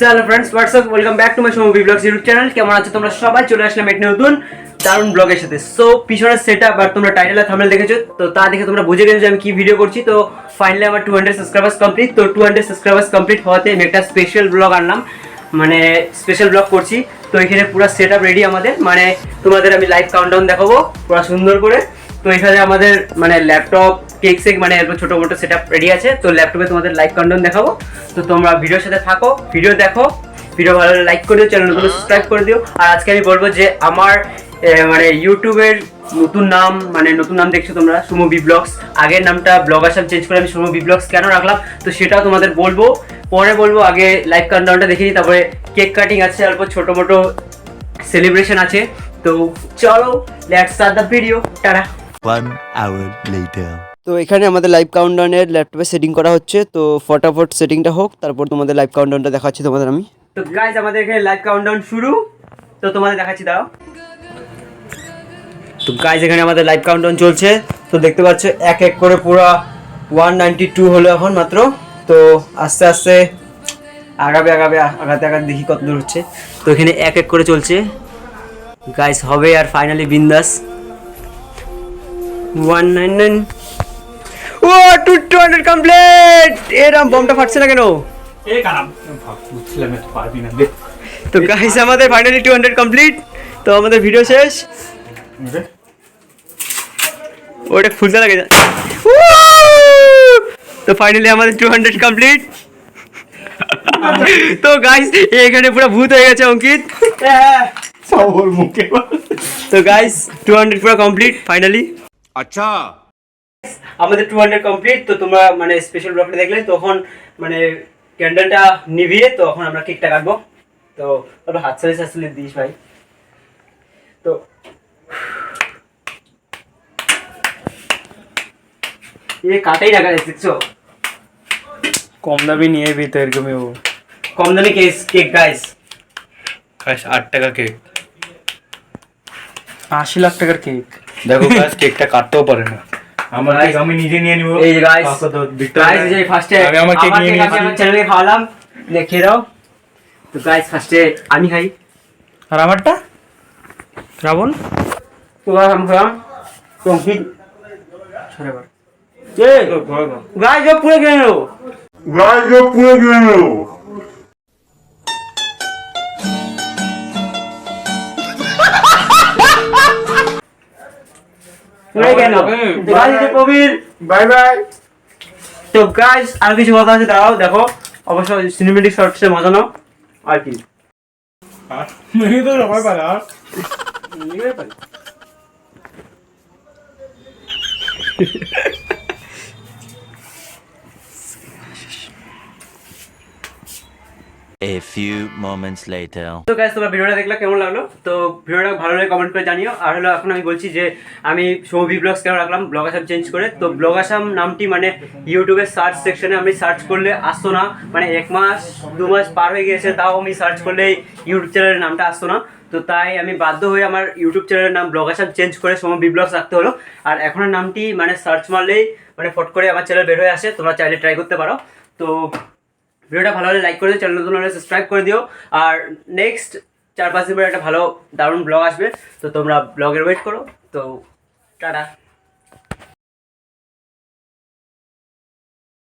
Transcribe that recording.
Hello friends, WhatsApp, welcome back to my সমবি blogs YouTube channel. কেমন আছো তোমরা সবাই? চলে আসলাম একটি নতুন দারুণ ব্লগের সাথে। সো পিছনের সেটআপ আর তোমরা টাইটেল আর থাম্বনেল দেখেছো, তো তা দেখে তোমরা বুঝে গেছো যে আমি কি ভিডিও করছি। তো ফাইনালি আমার 200 সাবস্ক্রাইবার্স কমপ্লিট। তো 200 সাবস্ক্রাইবার্স কমপ্লিট হওয়াতে আমি একটা স্পেশাল ব্লগ আনলাম, মানে স্পেশাল ব্লগ করছি। তো এখানে পুরো সেটআপ রেডি আমাদের, মানে তোমাদের আমি লাইভ কাউন্টডাউন দেখাবো পুরো সুন্দর করে। তো এখানে আমাদের মানে ল্যাপটপ কেক সেক মানে এরকম ছোটো মোটো সেটআপ রেডি আছে। তো ল্যাপটপে তোমাদের লাইভ কাউন্টডাউন দেখাবো। তো তোমরা ভিডিওর সাথে থাকো, ভিডিও দেখো, ভিডিও ভালো লাইক করে দিও, চ্যানেলগুলো সাবস্ক্রাইব করে দিও। আর আজকে আমি বলবো যে আমার মানে ইউটিউবের নতুন নাম দেখছো তোমরা, সুমবি ব্লগস। আগের নামটা ব্লগ আসাম চেঞ্জ করে আমি সুমবি ব্লগস কেন রাখলাম তো সেটাও তোমাদের বলবো, পরে বলবো। আগে লাইভ কাউন্টডাউনটা দেখে নিই, তারপরে কেক কাটিং আছে, অল্প ছোটো মোটো সেলিব্রেশন আছে। তো চলো, let's start the video. Tata. 1 hour later. তো এখানে আমাদের লাইভ কাউন্টডাউনের ল্যাপটপে সেটিং করা হচ্ছে। তো ফটাফট সেটিংটা হোক, তারপর তোমাদের লাইভ কাউন্টডাউনটা দেখাচ্ছি তোমাদের আমি। তো গাইজ আমাদের এখানে লাইভ কাউন্টডাউন শুরু, তো তোমাদের দেখাচ্ছি, দাও। তো গাইজ এখানে আমাদের লাইভ কাউন্টডাউন চলছে। তো দেখতে পাচ্ছ এক এক করে পুরো 192 হলো এখন মাত্র। তো আস্তে আস্তে আগাতে দেখি কত দূর হচ্ছে। তো এখানে এক এক করে চলছে গাইজ, হবে আর ফাইনালি বিন্দাস 199। ও 200 কমপ্লিট। এরম বমটা ফাটছে না কেন? তো গাইস আমাদের ফাইনালি 200 কমপ্লিট। তো আমাদের ভিডিও শেষ। ওটা ফুলতে লাগে। তো ফাইনালি আমাদের 200 কমপ্লিট। তো গাইস এখানে পুরো ভূত হয়ে গেছে অঙ্কিত। তো গাইস 200 পুরো কমপ্লিট ফাইনালি। আচ্ছা, আমাদের 200 কমপ্লিট। তো তোমরা মানে স্পেশাল ব্লগটা দেখলে, তখন মানে ক্যান্ডেলটা নিভিয়ে তখন আমরা কেকটা কাটবো। তো ওটা হাত সালে দিস ভাই। তো ये काटा ही लगा है, देखছো কম দামি নিয়ে তো এরকমই ও কম দামি কেক গাইস। 8 টাকা কেক, 80 লাখ টাকার কেক। দেখো গাইস কেকটা কাটতেও পারে না। আমার কেক আমি নিজে নিয়ে নিব। এই যে গাইস, গাইস যে ফার্স্টে আমি আমার কেক নিয়ে নিয়েছি, আমার চ্যানেলে খাওয়ালাম, দেখে দাও। তো গাইস ফার্স্টে আমি খাই, আর আমারটা রাবণ। তো আমি খাম তো কি ছড়ে বার এ গাইস जो पूरे गए लो पूरे गए लो गाइस ये कबीर बाय बाय। তো গাইস আর কিছু কথা আছে, দাঁড়াও দেখো, অবশ্যই সিনেমেটিক শর্টসে মজা নাও। আর কি नहीं तो रखा है यार। a few moments later. তো গাইস তোমরা ভিডিওটা দেখলে কেমন লাগলো? তো ভিডিওটা ভালো লাগে কমেন্ট করে জানিও। আর হলো এখন আমি বলছি যে আমি সমবি ব্লগস কেন রাখলাম ব্লগ আসাম চেঞ্জ করে। তো ব্লগ আসাম নামটি মানে ইউটিউবের সার্চ সেকশনে আমি সার্চ করলে আসতো না, মানে 1 মাস 2 মাস পার হয়ে গিয়েছে, তাও আমি সার্চ করলে ইউটিউব চ্যানেলের নামটা আসতো না। তো তাই আমি বাধ্য হয়ে আমার ইউটিউব চ্যানেলের নাম ব্লগ আসাম চেঞ্জ করে সমবি ব্লগস রাখতে হলো। আর এখনের নামটি মানে সার্চ মারলেই মানে ফট করে আমার চ্যানেল বের হয়ে আসে, তোমরা চাইলে ট্রাই করতে পারো। তো ভিডিওটা ভালো হলে লাইক করে দিও, চ্যানেল নতুন হলে সাবস্ক্রাইব করে দিও। আর নেক্সট 4-5 দিন পরে একটা ভালো দারুণ ব্লগ আসবে, তো তোমরা ব্লগের ওয়েট করো। তো টাটা।